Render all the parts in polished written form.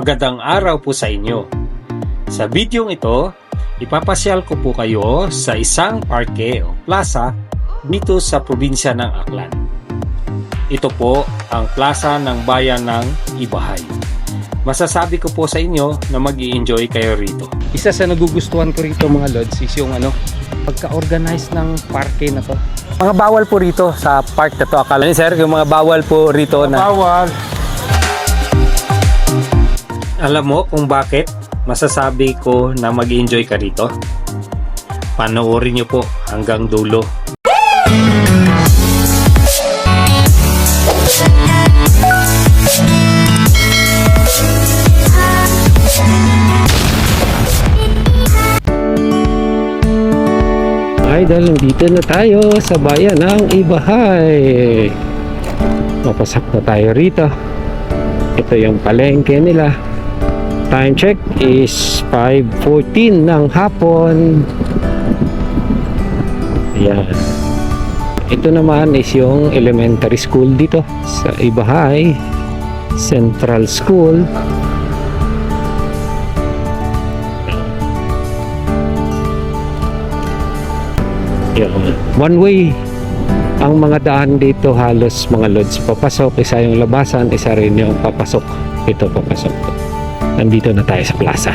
Magandang araw po sa inyo. Sa videong ito, ipapasyal ko po kayo sa isang parke o plaza dito sa probinsya ng Aklan. Ito po ang plaza ng bayan ng Ibahay. Masasabi ko po sa inyo na mag-i-enjoy kayo rito. Isa sa nagugustuhan ko rito mga lods is yung pagka-organize ng parke na to. Mga bawal po rito sa park na to. Akala niyo sir, yung mga bawal po rito na... Bawal. Alam mo kung bakit masasabi ko na mag-enjoy ka rito? Panoorin nyo po hanggang dulo. Idol, dito na tayo sa bayan ng Ibahay. Mapasak na tayo rito. Ito yung palengke nila. Time check is 5:14 ng hapon. Ayan. Ito naman is yung elementary school dito sa Ibahay Central School. Ayan. One way ang mga daan dito, halos mga lods papasok. Isa yung labasan, isa rin yung papasok. Ito papasok. Nandito na tayo sa plaza.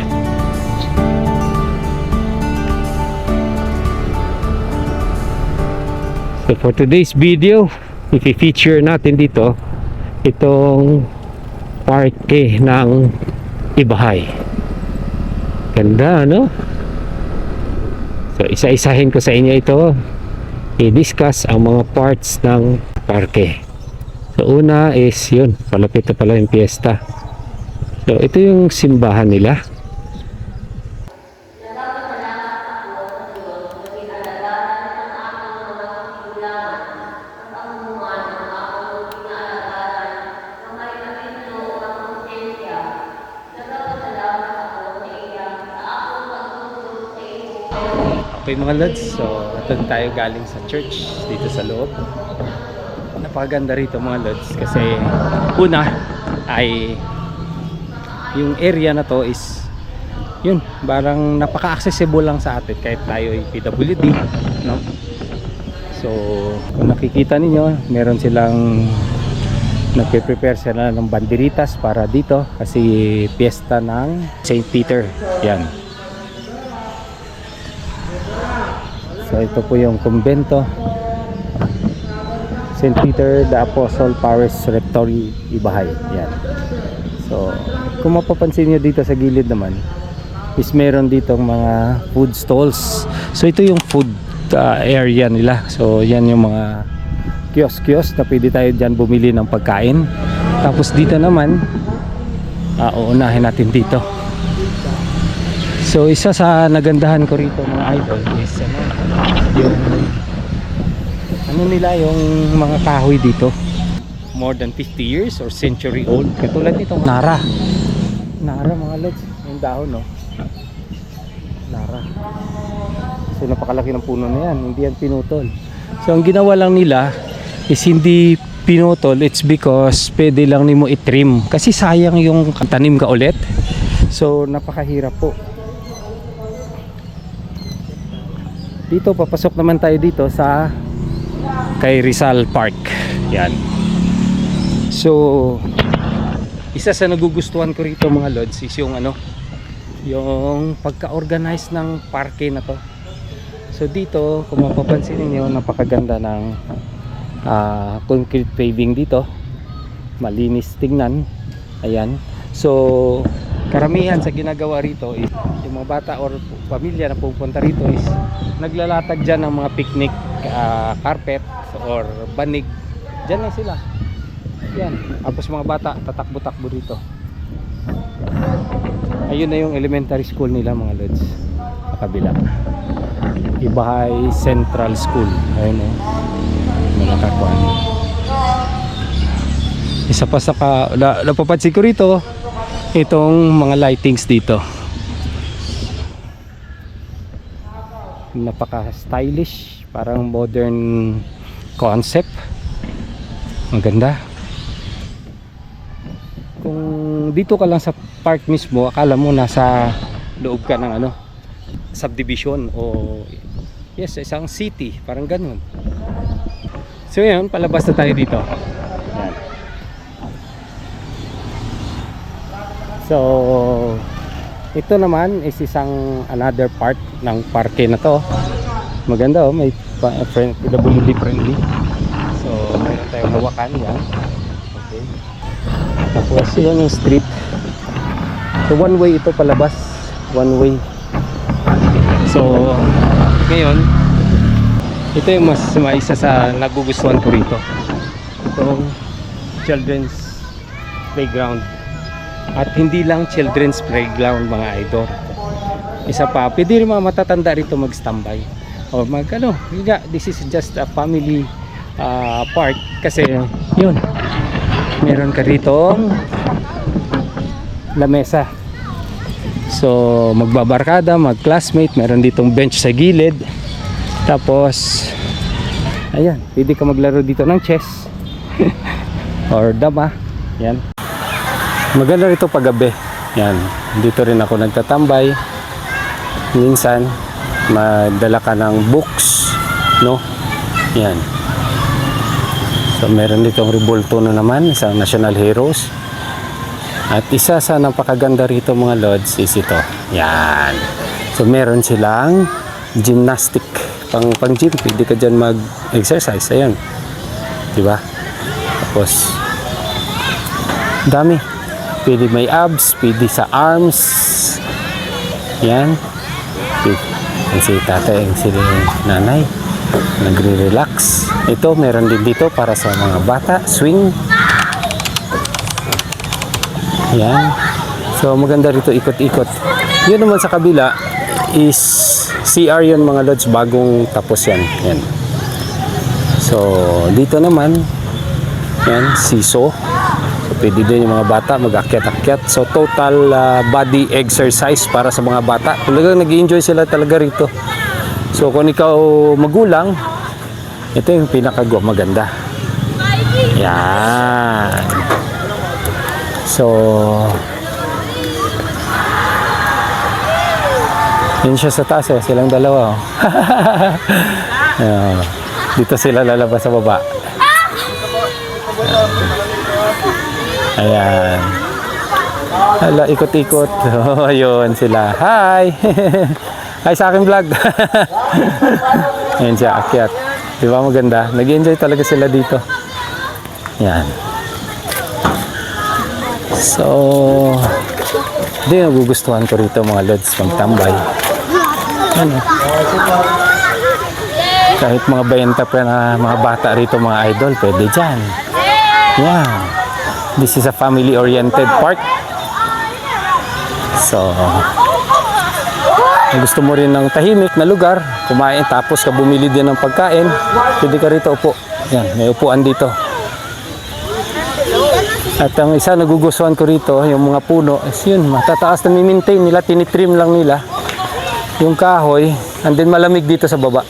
So for today's video, i-feature natin dito itong parke ng Ibahay. Ganda, no? So isa-isahin ko sa inyo ito, i-discuss ang mga parts ng parke. So una is yun, palapit na pala yung piyesta. So ito yung simbahan nila. Okay mga lods, so ito tayo galing sa church dito sa loob. Napakaganda rito mga lods kasi una ay yung area na to is yun, parang napaka-accessible lang sa atin kahit tayo ay PWD, no? So kung nakikita ninyo, meron silang nagpe-prepare sila ng banderitas para dito kasi piyesta ng St. Peter. Yan. So ito po yung kumbento, St. Peter the Apostle Parish Rectory Ibahay. Yan. So kung mapapansin nyo dito sa gilid naman is meron ditong mga food stalls. So ito yung food area nila. So yan yung mga kiosk na pwede tayo dyan bumili ng pagkain. Tapos dito naman uunahin natin dito. So isa sa nagandahan ko rito mga idol is yung nila yung mga kahoy dito, more than 50 years or century old. Katulad nito Nara mga lods, yung dahon, no? Nara. So napakalaki ng puno na yan, hindi yan pinutol. So ang ginawa lang nila is hindi pinutol, it's because pwede lang nimo i-trim kasi sayang yung tanim ka ulit. So napakahirap po. Dito papasok naman tayo dito sa kay Rizal Park. Yan. So isa sa nagugustuhan ko rito mga lods is yung yung pagka-organize ng parke na to. So dito kung mapapansin niyo, napakaganda ng concrete paving dito. Malinis tingnan. Ayan. So karamihan sa ginagawa rito is yung mga bata or pamilya na pupunta rito is naglalatag dyan ng mga picnic carpet or banig. Dyan lang sila. Yan. Tapos mga bata tatakbo-takbo dito. Ayun na yung elementary school nila mga lods. Sa kabila. Ibahay Central School. Ayun o. Mga kakuan. Isa pa sa napapansin ko rito itong mga lightings dito. Napaka stylish, parang modern concept. Ang ganda. Kung dito ka lang sa park mismo, akala mo nasa loob ka ng ano, subdivision o yes, isang city, parang ganun. So yun, palabas na tayo dito. Yan. So ito naman is isang another part ng parke na to. Maganda oh, may PWD friendly. So mayroon tayong hawakan yan. Okay. Tapos yan yung street. So one way ito palabas, one way. So ngayon, ito yung mas isa sa nagugustuhan ko rito. Itong children's playground. At hindi lang children's playground mga idol. Isa pa, pwede rin mga matatanda rito mag-standby. O mag ano, this is just a family park. Kasi yun, meron ka rito lamesa. So magbabarkada, mag-classmate, meron ditong bench sa gilid. Tapos ayan, pwede ka maglaro dito ng chess or dama. Yan. Maganda rito pag gabi. Yan. Dito rin ako nagtatambay. Minsan madala ka ng books, no? Yan. So meron ditong Revolto na naman, isang national heroes. At isa sa napakaganda rito mga lods is ito. Yan. So meron silang gymnastic pang gym, pwede ka dyan mag-exercise. Ayan. Diba? Tapos dami. Pwede may abs, pwede sa arms. Yan. Yan si tatay, si nanay. Nagre-relax. Ito, meron din dito para sa mga bata. Swing. Yan. So, maganda rito ikot-ikot. Yun naman sa kabila is CR yun mga lods. Bagong tapos yan. Yan. So, dito naman yan, siso. So, pwede din yung mga bata mag-akyat-akyat. So total body exercise para sa mga bata. Talagang nag-enjoy sila talaga rito. So kung ikaw magulang, ito yung maganda. Yan. So yun siya sa taas oh, silang dalawa oh. Dito sila lalabas sa baba. Ayan. Hala, ikot-ikot. Oh, ayun sila. Hi! Hi sa aking vlog. Ayan siya, akyat. Diba maganda? Nag-enjoy talaga sila dito. Yan. So, hindi nagugustuhan ko rito mga lods, magtambay. Ano? Kahit mga bayanta pa na mga bata rito, mga idol, pwede dyan. Yan. This is a family-oriented park. So, kung gusto mo rin ng tahimik na lugar, kumain tapos ka bumili din ng pagkain, pwede ka rito upo. Yan, may upuan dito. At ang isa nagugustuhan ko rito, yung mga puno, is yun, matataas na mi-maintain nila, tinitrim lang nila yung kahoy, and then malamig dito sa baba.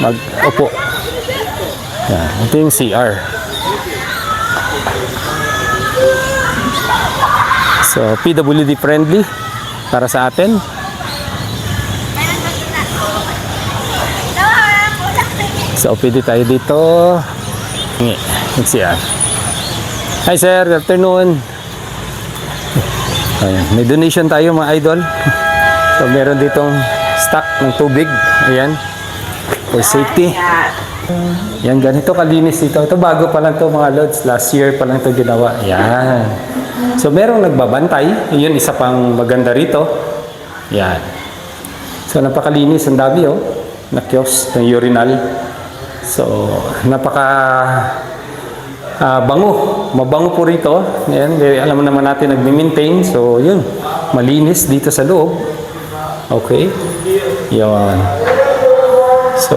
Mag-upo. Yan, ito yung CR. So, PWD friendly para sa atin. So, pwede tayo dito. Let's see. Hi sir, good afternoon. Ayan, may donation tayo mga idol. So, meron ditong stock ng tubig. Ayan. For safety. Yan, ganito kalinis dito. Ito bago pa lang to mga lods. Last year pa lang to ginawa. Ayan. So, merong nagbabantay. Yun, isa pang maganda rito. Yan. So, napakalinis. Ang dami, oh. Na-kiosk ng urinal. So, bango. Mabango po rito. Yan. Alam mo naman natin, nagmi-maintain. So, yun. Malinis dito sa loob. Okay. Yan. So,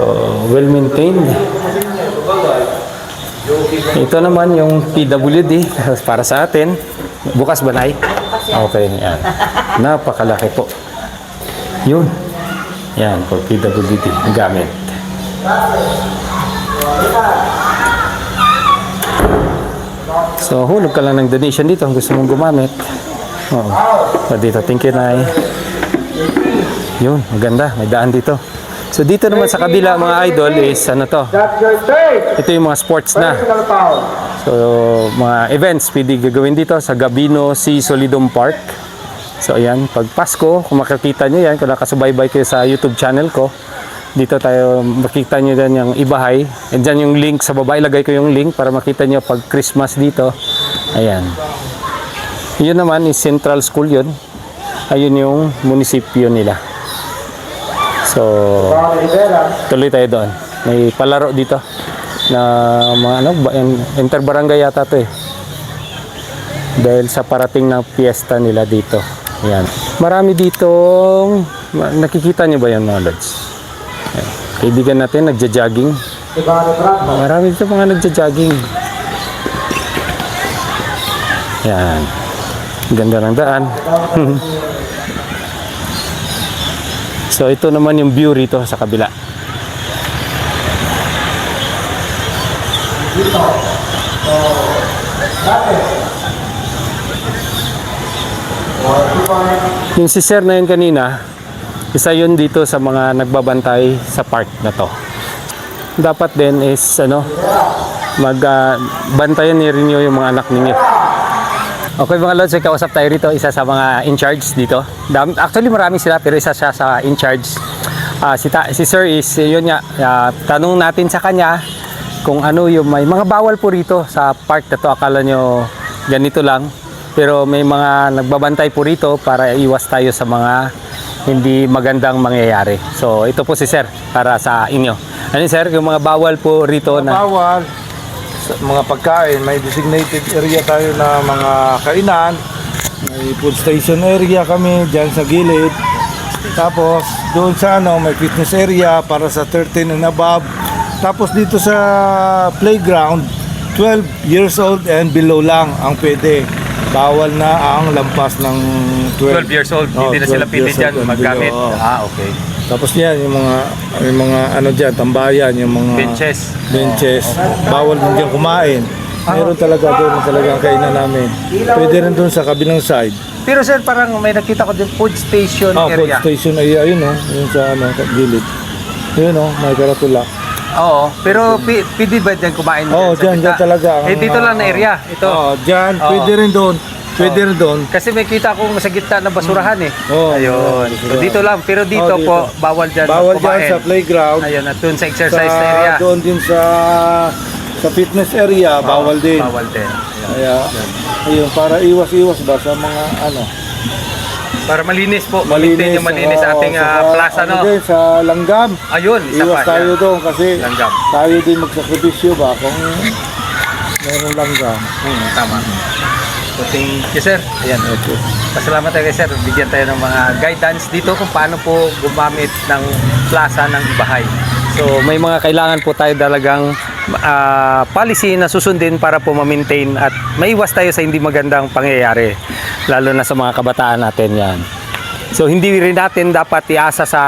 well-maintained. Ito naman yung PWD para sa atin. Bukas ba, Nay? Okay, yan. Napakalaki po. Yun. Yan, for PWD gamit. So, hulog ka lang ng donation dito kung gusto mong gumamit. Oo. So dito, thank you, Nay. Yun, maganda. May daan dito. So dito naman sa kabila mga idol is ano to? Ito yung mga sports na. So mga events pwede gagawin dito sa Gabino Sea Solidum Park. So ayan, pag Pasko, kung makikita nyo yan, kung nakasubaybay kayo sa YouTube channel ko, dito tayo makita nyo dyan yung Ibahay. And dyan yung link sa baba, ilagay ko yung link para makita nyo pag Christmas dito. Ayan. Yun naman is Central School yun. Ayun yung munisipyo nila. So, tuloy tayo doon. May palaro dito na mga ano, interbarangay yata to eh. Dahil sa parating na piyesta nila dito. Ayan. Marami ditong, nakikita nyo ba yan mga lods? Ayan. Kaibigan natin, nagja-jogging. Marami dito mga nagja-jogging. Ayan. Ganda ng daan. So ito naman yung view rito sa kabila. Yung si sir na yun kanina, isa yun dito sa mga nagbabantay sa park na to. Dapat din is ano, bantayan ni Rinyo yung mga anak ninyo. Okay mga lods, may kausap tayo rito, isa sa mga in-charge dito. Actually marami sila pero isa siya sa in-charge. Si sir is, yun nga, tanong natin sa kanya kung ano yung may mga bawal po rito sa park na to. Akala nyo ganito lang. Pero may mga nagbabantay po rito para iwas tayo sa mga hindi magandang mangyayari. So ito po si sir para sa inyo. Ano sir, yung mga bawal po rito na... Bawal. Mga pagkain, may designated area tayo na mga kainan, may food station area kami dyan sa gilid, tapos doon sa ano may fitness area para sa 13 and above, tapos dito sa playground 12 years old and below lang ang pwede, bawal na ang lampas ng 12 years old, hindi na sila pwede dyan magamit. Okay. Tapos yan, yung mga ano dyan, tambayan, yung mga benches, bawal din dyan kumain. Meron talaga doon talagang kainan namin. Pwede rin doon sa kabilang side. Pero sir, parang may nakita ko din food station area. Food station area, yun o, yun sa ano, gilid. Yun o, may karatula. Oo, pero pwede ba dyan kumain? Oo, dyan talaga. Dito lang na area, ito. Oo, dyan, pwede rin doon. Pwede rin doon. Kasi may kita akong sa gitna ng basurahan eh. Oh, ayun. So, dito lang. Pero dito, po, bawal dyan bawal kumain. Dyan sa playground. Ayun, at doon sa exercise na area. Doon din sa fitness area, bawal din. Bawal din. Kaya, ayun, para iwas-iwas ba sa mga ano. Para malinis po. Malinis ating plaza, no? Din, sa langgam. Ayun, isa iwas pa. tayo doon kasi langgam. Tayo din magsakripisyo ba kung meron langgam. Tama. So, thank you sir. Ayan, okay. Pasalamat tayo kay sir. Bigyan tayo ng mga guidance dito kung paano po gumamit ng plaza ng Ibahay. So may mga kailangan po tayo talagang policy na susundin para po ma-maintain at maiwas tayo sa hindi magandang pangyayari. Lalo na sa mga kabataan natin yan. So hindi rin natin dapat iasa sa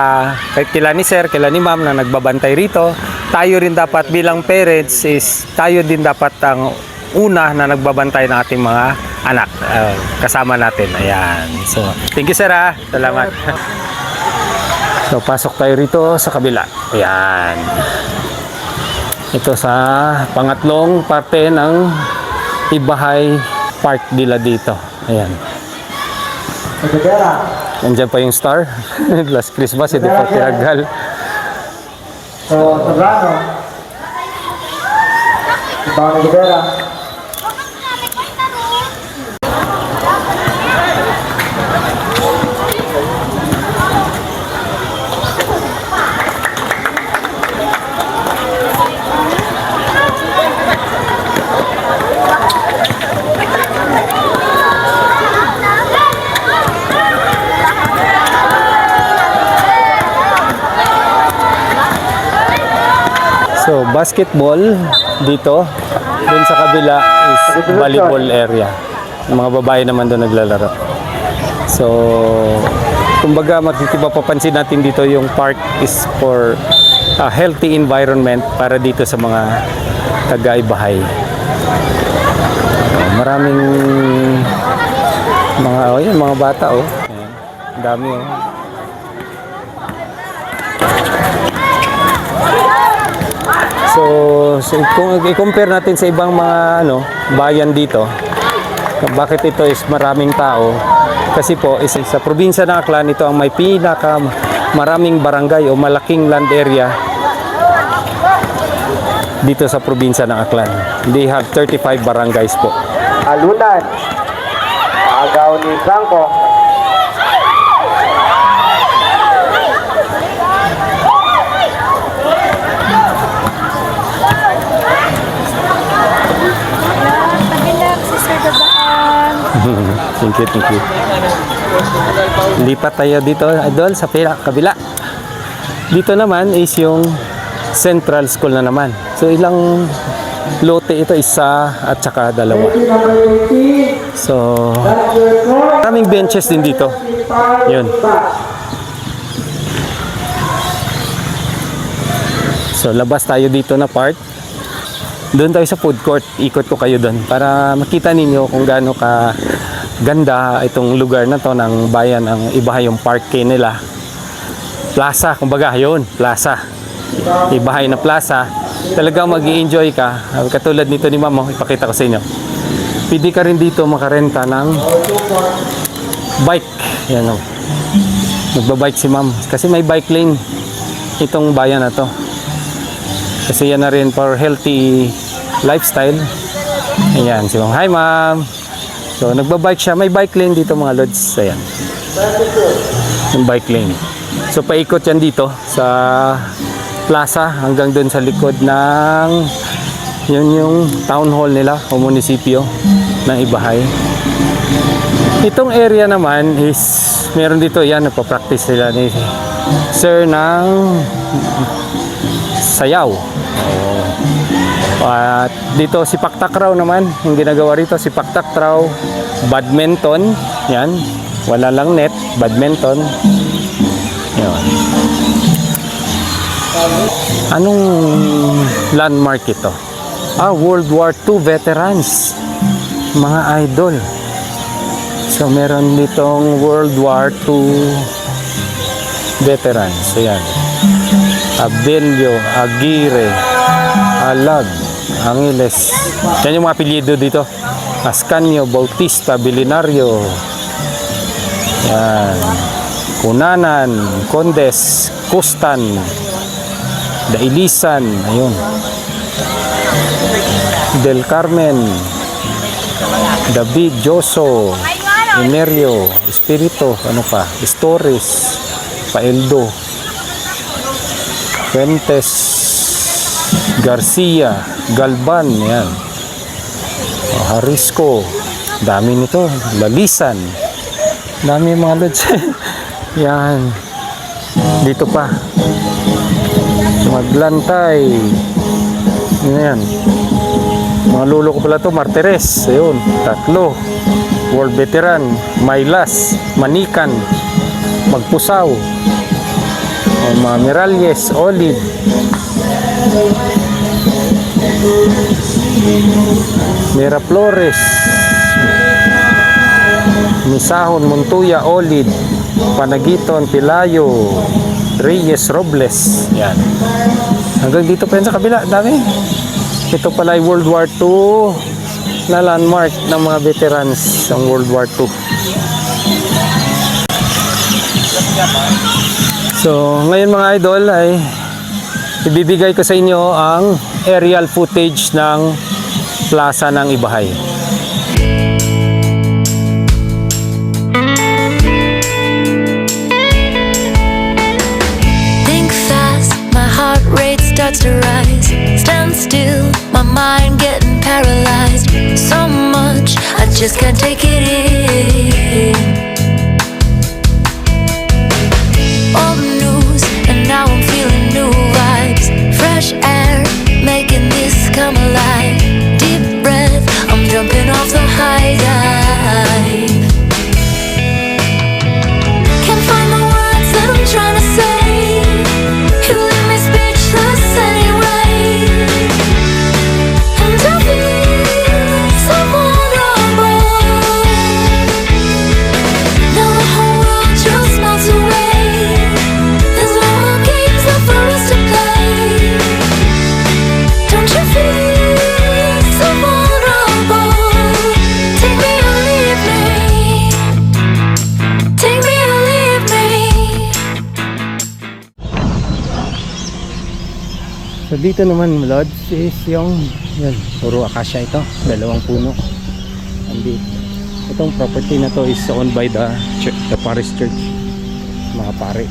kila ni sir, kila ni ma'am na nagbabantay rito. Tayo rin dapat bilang parents is tayo din dapat ang una na nagbabantay ng ating mga anak kasama natin. Ayan. So, thank you sir ha. Salamat. So, pasok tayo rito sa kabila. Ayan. Ito sa pangatlong parte ng Ibahay Park nila dito. Ayan. Nandiyan pa yung star. Last Christmas, hindi pa tinagal. So, Sagrado. Ibang Rivera. So, basketball dito. Dun sa kabila is volleyball area. Yung mga babae naman doon naglalaro. So, kumbaga mapapansin natin dito yung park is for a healthy environment para dito sa mga taga-Ibahay. Yun, mga bata oh. Ayan. Ang dami oh. So kung i-compare natin sa ibang mga bayan dito, bakit ito is maraming tao? Kasi po sa probinsya ng Aklan, ito ang may pinaka maraming barangay o malaking land area dito sa probinsya ng Aklan. They have 35 barangays po. Alunan. Agaw ni Franco. Thank you. Lipat tayo dito, idol, sa kabila. Dito naman is yung Central School na naman. So ilang lote ito? Isa at saka dalawa. So maraming benches din dito. Yun. So labas tayo dito na part. Doon tayo sa food court. Ikot ko kayo doon para makita ninyo kung gaano ka ganda itong lugar na to ng bayan ng Ibahay, yung parke nila. Plaza, kumbaga yun, plaza. Ibahay na plaza. Talagang mag-i-enjoy ka. Katulad nito ni Ma'am, ipakita ko sa inyo. Pwede ka rin dito makarenta ng bike. Yan o. Nagbabike si Ma'am. Kasi may bike lane itong bayan na to. Kasi yan na rin for healthy lifestyle. Ayan, si Ma'am. Hi Ma'am. So nagbabike siya. May bike lane dito mga lods. Ayan. Yung bike lane. So paikot yan dito sa plaza hanggang doon sa likod ng yun yung town hall nila o munisipyo ng Ibahay. Itong area naman is meron dito yan, nagpa-practice sila ni Sir ng sayaw. At dito si Paktakraw naman, yung ginagawa rito si Paktakraw, badminton, yan, wala lang net, badminton. Yan. Anong landmark ito? World War II veterans, mga idol. So meron ditong World War II veterans. Ayan. Abelio, Aguirre, Alag, Angeles. Yan yung mga apelyido dito. Ascanio, Bautista, Bilinario. Yan. Cunanan, Condes, Custan, Dailisan, ayun. Del Carmen, David, Joso, Emerio, Espirito, ano pa, Estores, Paeldo, Fuentes, Garcia, Galban, yan. Harisco, dami nito, Lalisan, dami mga lods. Yan. Dito pa. Maglantay. Yan. Mga lulo ko pala to, Martires. Ayun, tatlo. World Veteran, Maylas, Manikan, Magpusaw, mga Miralles, Olive, Miraflores, Misahon, Montuya, Olive, Panagiton, Pilayo, Reyes, Robles. Yan. Hanggang dito pa yan sa kabila. Dami. Ito pala ay World War II na landmark ng mga veterans ng World War II. So, ngayon mga idol ay ibibigay ko sa inyo ang aerial footage ng plaza ng Ibahay. Starts to rise, stand still, my mind getting paralyzed. So much, I just can't take it in. Old news, and now I'm feeling new vibes. Fresh air, making this come alive. Deep breath, I'm jumping off the high dive. Can't find the words that I'm trying to say. You leave me speechless anyway. And I feel so vulnerable. So dito naman Lods is yung yan, puro acacia ito, dalawang puno. Andito. Itong property na to is owned by the church, the parish church, mga pare.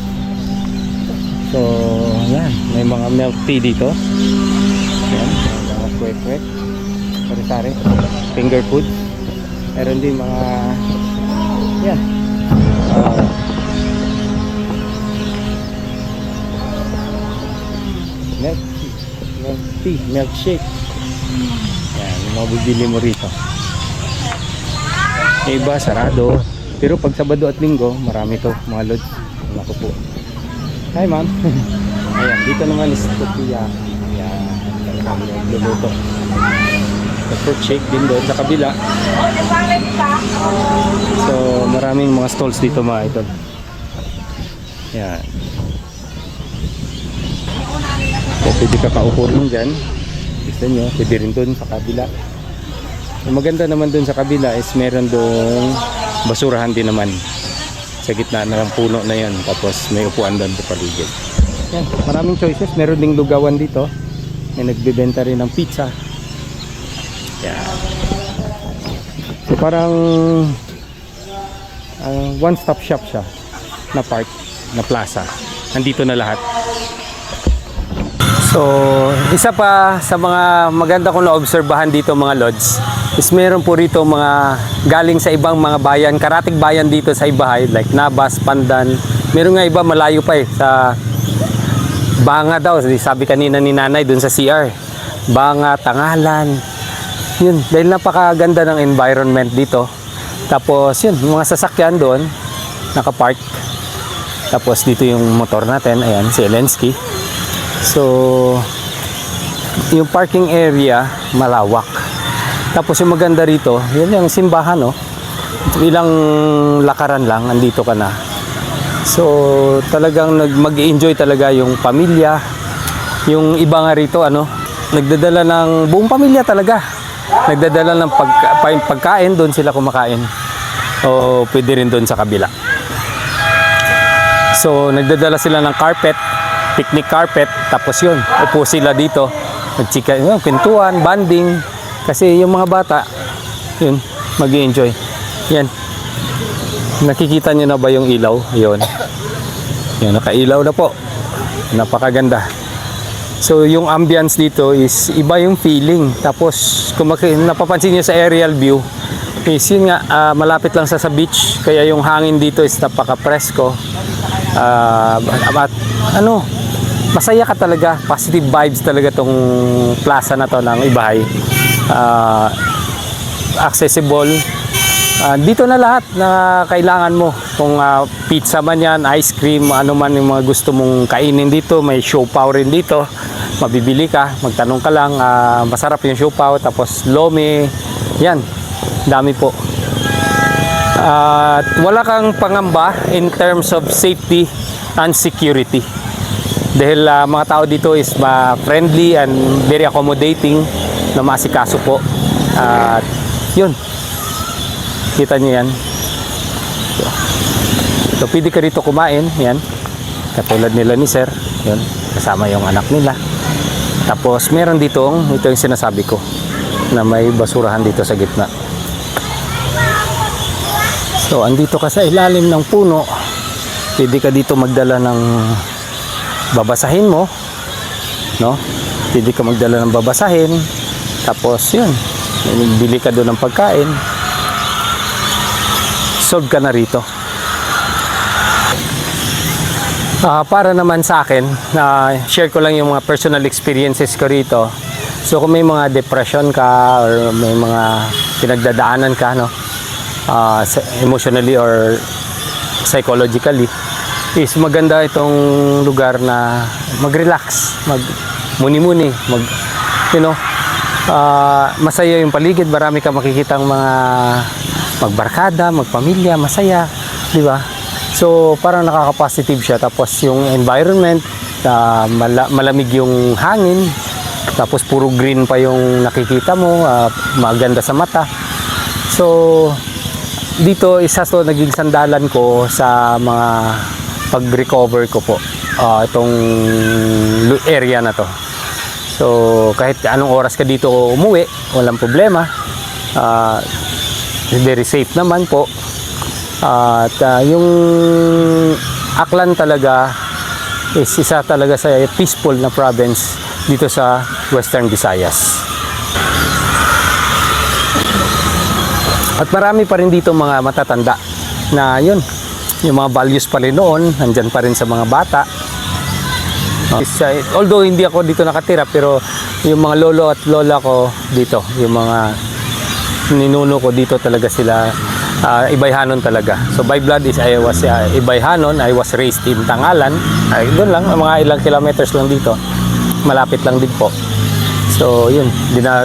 So yan, may mga milk tea dito. Yan, may mga kwek-kwek, sari-sari, finger food. Meron din mga yan, milk tea, milkshake. Yan, yung mga bibili mo rito. Yung iba sarado, pero pag Sabado at Linggo marami to mga lods. Naku po. Hi ma'am. Ayan, dito naman is tortilla. Ayan, talagang nagluluto. The fruit shake din doon sa kabila. So maraming mga stalls dito mga idol. Ayan. So pwede ka paupo rin dyan. Gusto nyo, pwede rin doon sa kabila. Yung maganda naman doon sa kabila is meron doong basurahan din naman sa gitna ng puno na yan, tapos may upuan doon sa paligid. Yan, maraming choices. Meron ding lugawan dito, may nagbebenta rin ng pizza. Yan. So parang one stop shop siya na park, na plaza. Nandito na lahat. So isa pa sa mga maganda kong naobserbahan dito mga lods is meron po rito mga galing sa ibang mga bayan, karatig bayan dito sa Ibahay, like Nabas, Pandan. Meron nga iba malayo pa sa Banga daw, sabi kanina ni nanay dun sa CR. Banga, Tangalan. Yun, dahil napakaganda ng environment dito. Tapos yun, mga sasakyan doon nakapark. Tapos dito yung motor natin, ayan, si Elensky. So yung parking area malawak. Tapos yung maganda rito, yun yung simbahan, no? Ilang lakaran lang, andito ka na. So talagang mag-enjoy talaga yung pamilya. Yung iba nga rito, nagdadala ng buong pamilya talaga. Nagdadala ng pagkain, doon sila kumakain. O pwede rin doon sa kabila. So nagdadala sila ng carpet, picnic carpet, tapos yun, upo sila dito, magchika, kwentuhan, banding, kasi yung mga bata, yun, mag-i-enjoy. Yan, nakikita nyo na ba yung ilaw? Yun, yan, nakailaw na po, napakaganda. So yung ambience dito is iba yung feeling. Tapos kung napapansin nyo sa aerial view is yun nga, malapit lang sa beach, kaya yung hangin dito is napaka-presko. At masaya ka talaga, positive vibes talaga tong plaza na to ng Ibahay. Accessible, dito na lahat na kailangan mo, kung pizza man yan, ice cream, ano man yung mga gusto mong kainin dito. May siopaw rin dito, mabibili ka, magtanong ka lang, masarap yung siopaw, tapos lome, yan, dami po. At wala kang pangamba in terms of safety and security. Dahil mga tao dito is friendly and very accommodating, na maasikaso po. At yun, kita nyo yan. So pwede ka rito kumain, yan, katulad nila ni sir, yun, kasama yung anak nila. Tapos meron dito, ito yung sinasabi ko, na may basurahan dito sa gitna. So andito ka sa ilalim ng puno, pwede ka dito magdala ng babasahin mo, no? Pwede ka magdala ng babasahin, tapos yun, bili ka doon ng pagkain, solve ka na rito. Para naman sa akin, share ko lang yung mga personal experiences ko rito. So kung may mga depression ka or may mga pinagdadaanan ka, no, emotionally or psychologically, is maganda itong lugar na mag-relax, mag-muni-muni, masaya yung paligid, marami ka makikitang mga magbarkada, magpamilya, masaya, di ba? So parang nakaka-positive siya. Tapos yung environment, malamig yung hangin, tapos puro green pa yung nakikita mo, maganda sa mata. So dito, isa to naging sandalan ko sa mga pag-recover ko po, itong area na to. So kahit anong oras ka dito umuwi, walang problema. Very safe naman po. At yung Aklan talaga is isa talaga sa peaceful na province dito sa Western Visayas. At marami pa rin dito mga matatanda na yun, yung mga values pa rin noon, nandyan pa rin sa mga bata. Although hindi ako dito nakatira, pero yung mga lolo at lola ko dito, yung mga ninuno ko dito talaga sila, Ibayhanon talaga. So by blood is I was Ibayhanon. I was raised in Tangalan. Doon lang, mga ilang kilometers lang dito. Malapit lang din po. So yun,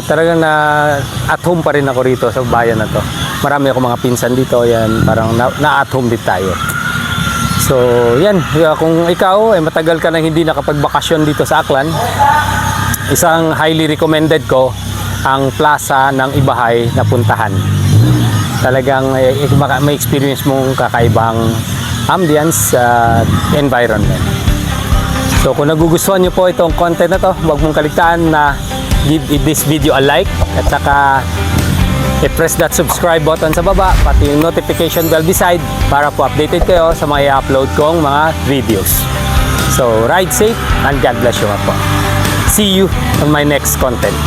talagang at home pa rin ako rito sa bayan na to. Marami ako mga pinsan dito, yan, parang na at home din tayo. So yan, kung ikaw matagal ka nang hindi nakapagbakasyon dito sa Aklan, isang highly recommended ko ang plaza ng Ibahay na puntahan. Talagang may experience mong kakaibang ambience environment. So kung nagugustuhan nyo po itong content na to, huwag mong kaligtaan na give this video a like at saka i-press that subscribe button sa baba, pati yung notification bell beside para po updated kayo sa mga i-upload kong mga videos. So ride safe and God bless you po. See you on my next content.